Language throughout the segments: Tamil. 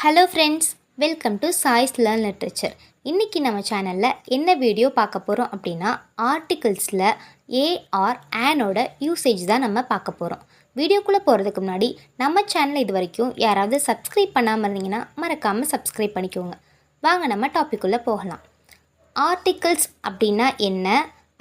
Hello friends, welcome to choice learn literature. இன்றைக்கி நம்ம சேனலில் என்ன வீடியோ பார்க்க போகிறோம் அப்படின்னா, ஆர்டிகிள்ஸில் ஏஆர் ஆனோட யூசேஜ் தான் நம்ம பார்க்க போகிறோம். வீடியோக்குள்ளே போகிறதுக்கு முன்னாடி நம்ம சேனல் இது வரைக்கும் யாராவது சப்ஸ்கிரைப் பண்ணாமல் இருந்தீங்கன்னா மறக்காமல் சப்ஸ்கிரைப் பண்ணிக்கோங்க. வாங்க நம்ம டாப்பிக்குள்ளே போகலாம். ஆர்டிகிள்ஸ் அப்படின்னா என்ன,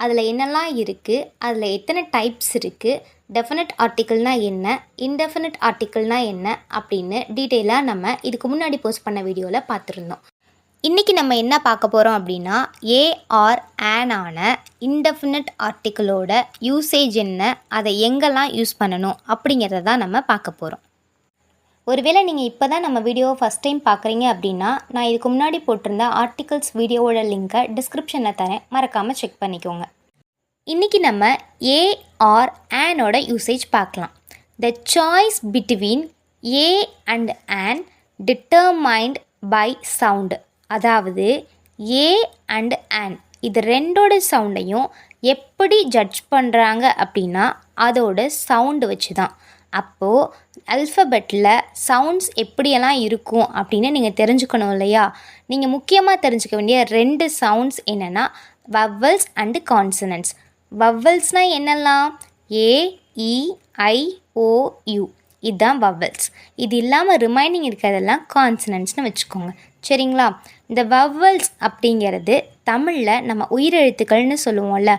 அதில் என்னெல்லாம் இருக்குது, அதில் எத்தனை டைப்ஸ் இருக்குது, டெஃபினட் ஆர்டிக்கிள்னால் என்ன, இன்டெஃபினட் ஆர்டிக்கிள்னால் என்ன அப்படின்னு டீட்டெயிலாக நம்ம இதுக்கு முன்னாடி போஸ்ட் பண்ண வீடியோவில் பார்த்துருந்தோம். இன்றைக்கி நம்ம என்ன பார்க்க போகிறோம் அப்படின்னா, ஏஆர் ஆனான இன்டெஃபினட் ஆர்டிக்கிளோட யூசேஜ் என்ன, அதை எங்கெல்லாம் யூஸ் பண்ணணும் அப்படிங்கிறத தான் நம்ம பார்க்க போகிறோம். ஒருவேளை நீங்கள் இப்போ தான் நம்ம வீடியோவை ஃபஸ்ட் டைம் பார்க்குறீங்க அப்படின்னா, நான் இதுக்கு முன்னாடி போட்டிருந்த ஆர்டிகல்ஸ் வீடியோவோட லிங்க்கை டிஸ்கிரிப்ஷனில் தரேன், மறக்காமல் செக் பண்ணிக்கோங்க. இன்றைக்கி நம்ம ஏஆர் ஆனோட யூசேஜ் பார்க்கலாம். The choice between a and an determined by sound. அதாவது ஏ அண்ட் ஆன் இது ரெண்டோட சவுண்டையும் எப்படி ஜட்ஜ் பண்ணுறாங்க அப்படின்னா, அதோட சவுண்டு வச்சு தான். அப்போது அல்ஃபபெட்டில் சவுண்ட்ஸ் எப்படியெல்லாம் இருக்கும் அப்படின்னு நீங்கள் தெரிஞ்சுக்கணும் இல்லையா? நீங்கள் முக்கியமாக தெரிஞ்சுக்க வேண்டிய 2 சவுண்ட்ஸ் என்னென்னா, வவ்வல்ஸ் அண்டு கான்சனன்ட்ஸ். வவ்வல்ஸ்னால் என்னெல்லாம்? A, E, I, O, U, இதுதான் வவ்வல்ஸ். இது இல்லாமல் ரிமைனிங் இருக்கிறதெல்லாம் கான்சனன்ட்ஸ்னு வச்சுக்கோங்க, சரிங்களா? இந்த வவ்வல்ஸ் அப்படிங்கிறது தமிழில் நம்ம உயிரெழுத்துக்கள்னு சொல்லுவோம்ல,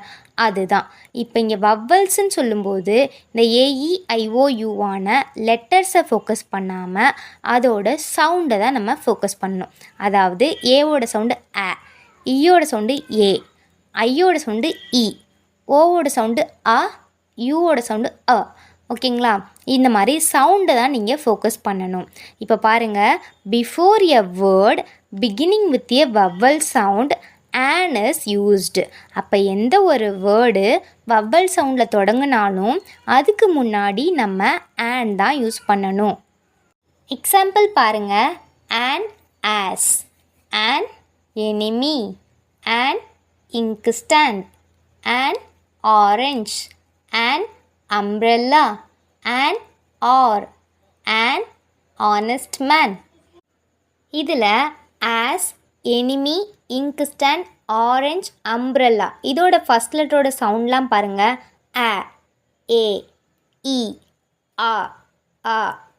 அதுதான். இப்போ இங்கே வவ்வல்ஸ்ன்னு சொல்லும்போது இந்த ஏஇஐஓயூவான லெட்டர்ஸை ஃபோக்கஸ் பண்ணாமல் அதோட சவுண்டை தான் நம்ம ஃபோக்கஸ் பண்ணணும். அதாவது ஏவோட சவுண்டு அ, ஈயோட சவுண்டு ஏ, ஐயோட சவுண்டு இ, ஓவோட சவுண்டு அ, யூவோட சவுண்டு அ. ஓகேங்களா? இந்த மாதிரி சவுண்டை தான் நீங்கள் ஃபோக்கஸ் பண்ணணும். இப்போ பாருங்கள், before a word beginning with a vowel sound on is used. அப்போ எந்த ஒரு வேர்டு வவ்வல் சவுண்டில் தொடங்கினாலும் அதுக்கு முன்னாடி நம்ம ஆன் தான் யூஸ் பண்ணணும். எக்ஸாம்பிள் பாருங்கள். An ass, an enemy, an ink stand, an orange, an umbrella, an hour, an honest man. இதில் ass, enemy, ink stand, orange, umbrella இதோட ஃபஸ்ட் லெட்டரோட சவுண்ட்லாம் பாருங்கள். அ, ஏ, இ, ஆ, ஆ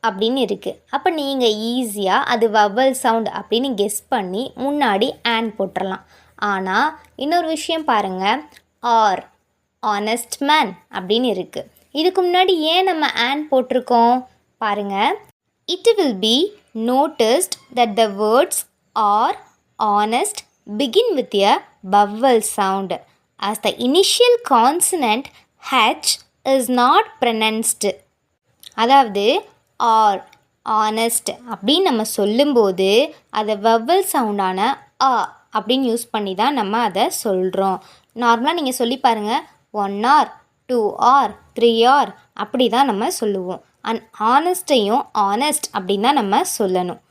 அப்படின்னு இருக்குது. அப்போ நீங்கள் ஈஸியாக அது வவ்வல் சவுண்ட் அப்படின்னு கெஸ் பண்ணி முன்னாடி ஆன் போட்டுடலாம். ஆனால் இன்னொரு விஷயம் பாருங்கள். ஆர், ஆனஸ்ட் மேன் அப்படின்னு இருக்குது. இதுக்கு முன்னாடி ஏன் நம்ம ஆன் போட்டிருக்கோம் பாருங்கள். It will be noticed that the words R, honest begin with a vowel sound as the initial consonant H is not pronounced. அதாவது ஆர், honest அப்படின்னு நம்ம சொல்லும்போது அதை வவ்வல் சவுண்டான அ அப்படின்னு யூஸ் பண்ணி தான் நம்ம அதை சொல்கிறோம். நார்மலாக நீங்கள் சொல்லி பாருங்கள். 1 ஆர், 2 ஆர், 3 ஆர் அப்படி தான் நம்ம சொல்லுவோம். அண்ட் ஆனஸ்ட்டையும் ஆனஸ்ட் அப்படின்னு தான் நம்ம சொல்லணும்.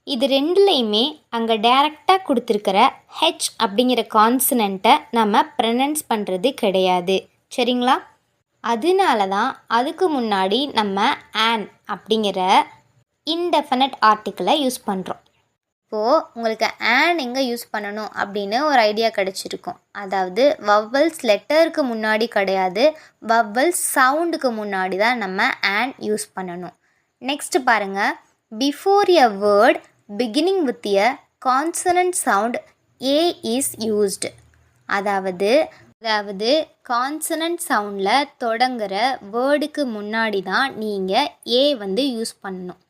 இது ரெண்டுலேயுமே அங்கே டைரெக்டாக கொடுத்துருக்கிற ஹெச் அப்படிங்கிற கான்சனண்ட்டை நம்ம ப்ரனன்ஸ் பண்ணுறது கிடையாது, சரிங்களா? அதனால தான் அதுக்கு முன்னாடி நம்ம ஆன் அப்படிங்கிற இன்டெஃபினட் ஆர்டிக்கிளை யூஸ் பண்ணுறோம். இப்போது உங்களுக்கு ஆன் எங்கே யூஸ் பண்ணணும் அப்படின்னு ஒரு ஐடியா கிடச்சிருக்கும். அதாவது வவ்வல்ஸ் லெட்டருக்கு முன்னாடி கிடையாது, வவ்வல்ஸ் சவுண்டுக்கு முன்னாடி தான் நம்ம ஆன் யூஸ் பண்ணணும். நெக்ஸ்ட்டு பாருங்கள். Before a word beginning with a consonant sound A is used. அதாவது கான்சனன்ட் சவுண்டில் தொடங்குகிற வேர்டுக்கு முன்னாடி தான் நீங்கள் ஏ யூஸ் பண்ணணும்.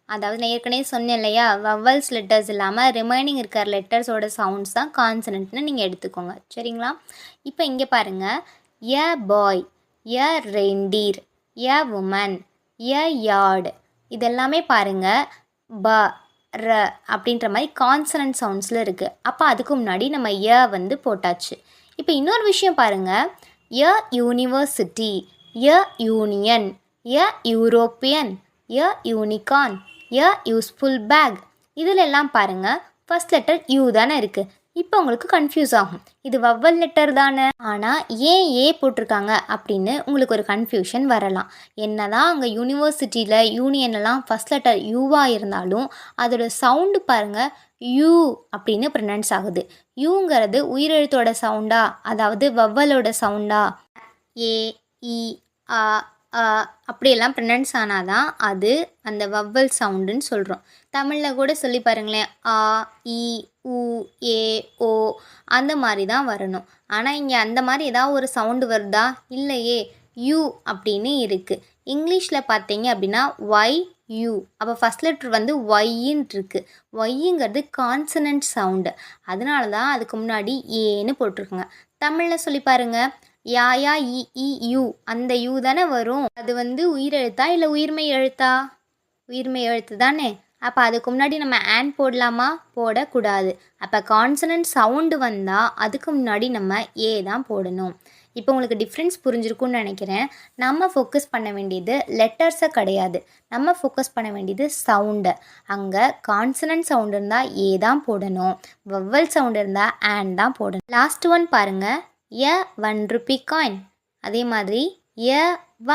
அதாவது நான் ஏற்கனவே சொன்னேன் இல்லையா, வவ்வல்ஸ் லெட்டர்ஸ் இல்லாமல் ரிமைனிங் இருக்கிற லெட்டர்ஸோட சவுண்ட்ஸ் தான் கான்சனன்ட்னு நீங்கள் எடுத்துக்கோங்க, சரிங்களா? இப்போ இங்கே பாருங்கள். A boy, a reindeer, a woman, a yard இதெல்லாமே பாருங்கள் ப, ர அப்படின்ற மாதிரி கான்சனன்ட் சவுண்ட்ஸில் இருக்குது. அப்போ அதுக்கு முன்னாடி நம்ம எ போட்டாச்சு. இப்போ இன்னொரு விஷயம் பாருங்கள். A university, a union, a European, a unicorn, a useful bag இதில் எல்லாம் பாருங்கள் ஃபஸ்ட் லெட்டர் யூ தானே இருக்குது. இப்போ உங்களுக்கு கன்ஃபியூஸ் ஆகும், இது வவ்வல் லெட்டர் தானே, ஆனால் ஏன் ஏ போட்டிருக்காங்க அப்படின்னு உங்களுக்கு ஒரு கன்ஃபியூஷன் வரலாம். என்னதான் அங்கே யூனிவர்சிட்டியில் யூனியன்லாம் ஃபஸ்ட் லெட்டர் யூவாக இருந்தாலும் அதோட சவுண்டு பாருங்கள் யூ அப்படின்னு ப்ரொனவுன்ஸ் ஆகுது. யூங்கிறது உயிரெழுத்தோட சவுண்டா, அதாவது வவ்வலோட சவுண்டா, ஏ இ ஆ அ அப்படியெல்லாம் ப்ரொனவுன்ஸ் ஆனால் தான் அது அந்த வவ்வல் சவுண்டுன்னு சொல்கிறோம். தமிழில் கூட சொல்லி பாருங்களேன், ஆ இ உ ஏ ஓ அந்த மாதிரி தான் வரணும். ஆனால் இங்கே அந்த மாதிரி ஏதாவது ஒரு சவுண்டு வருதா, இல்லையே, யூ அப்படின்னு இருக்குது. இங்கிலீஷில் பார்த்தீங்க அப்படின்னா ஒய் யூ, அப்போ ஃபஸ்ட் லெட்டர் வந்து ஒய்ன்னு இருக்குது. ஒய்ங்கிறது கான்சனன்ட் சவுண்டு, அதனால தான் அதுக்கு முன்னாடி ஏன்னு போட்டிருக்குங்க. தமிழில் சொல்லி பாருங்கள், யா யா இ இ யூ, அந்த யூ தானே வரும். அது வந்து உயிரெழுத்தா இல்லை உயிர்மெய் எழுத்தா? உயிர்மெய் எழுத்து தானே. அப்போ அதுக்கு முன்னாடி நம்ம ஆன் போடலாமா? போடக்கூடாது. அப்போ கான்சனன்ட் சவுண்டு வந்தால் அதுக்கு முன்னாடி நம்ம ஏ தான் போடணும். இப்போ உங்களுக்கு டிஃப்ரென்ஸ் புரிஞ்சிருக்கும்னு நினைக்கிறேன். நம்ம ஃபோக்கஸ் பண்ண வேண்டியது லெட்டர்ஸை கிடையாது, நம்ம ஃபோக்கஸ் பண்ண வேண்டியது சவுண்டை. அங்கே கான்சனன்ட் சவுண்டு இருந்தால் ஏ தான் போடணும், வவ்வல் சவுண்டு இருந்தால் ஆன் தான் போடணும். லாஸ்ட் ஒன் பாருங்கள், எ 1 ரூபி காயின். அதே மாதிரி எ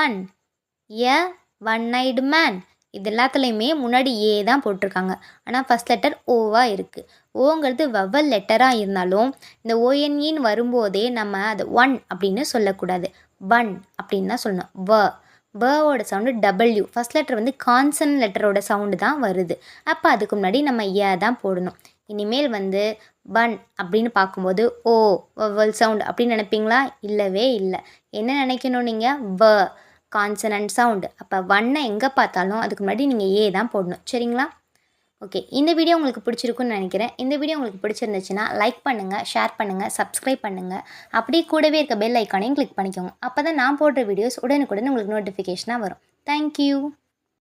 ஒன் ஐடு மேன். இது எல்லாத்துலேயுமே முன்னாடி ஏ தான் போட்டிருக்காங்க, ஆனால் ஃபஸ்ட் லெட்டர் ஓவாக இருக்குது. ஓங்கிறது வவ்வல் லெட்டராக இருந்தாலும் இந்த ஓஎன்இன்னு வரும்போதே நம்ம அது ஒன் அப்படின்னு சொல்லக்கூடாது, ஒன் அப்படின்னு தான் சொல்லணும். வவோட சவுண்டு டபிள்யூ, ஃபஸ்ட் லெட்டர் வந்து கான்சனன்ட் லெட்டரோட சவுண்டு தான் வருது. அப்போ அதுக்கு முன்னாடி நம்ம ஏ தான் போடணும். இனிமேல் வந்து ஒன் அப்படின்னு பார்க்கும்போது ஓ வவ்வல் சவுண்ட் அப்படின்னு நினைப்பீங்களா? இல்லவே இல்லை. என்ன நினைக்கணும் நீங்கள்? Consonant sound. அப்போ ஒன்னை எங்கே பார்த்தாலும் அதுக்கு முன்னாடி நீங்கள் ஏ தான் போடணும். சரிங்களா? ஓகே, இந்த வீடியோ உங்களுக்கு பிடிச்சிருக்குன்னு நினைக்கிறேன். இந்த வீடியோ உங்களுக்கு பிடிச்சிருந்துச்சுன்னா லைக் பண்ணுங்கள், ஷேர் பண்ணுங்கள், சப்ஸ்கிரைப் பண்ணுங்கள். அப்படியே கூடவே இருக்க பெல் ஐக்கானையும் கிளிக் பண்ணிக்கோங்க. அப்போ தான் நான் போடுற வீடியோஸ் உடனுக்குடன் உங்களுக்கு நோட்டிஃபிகேஷனாக வரும். தேங்க்யூ.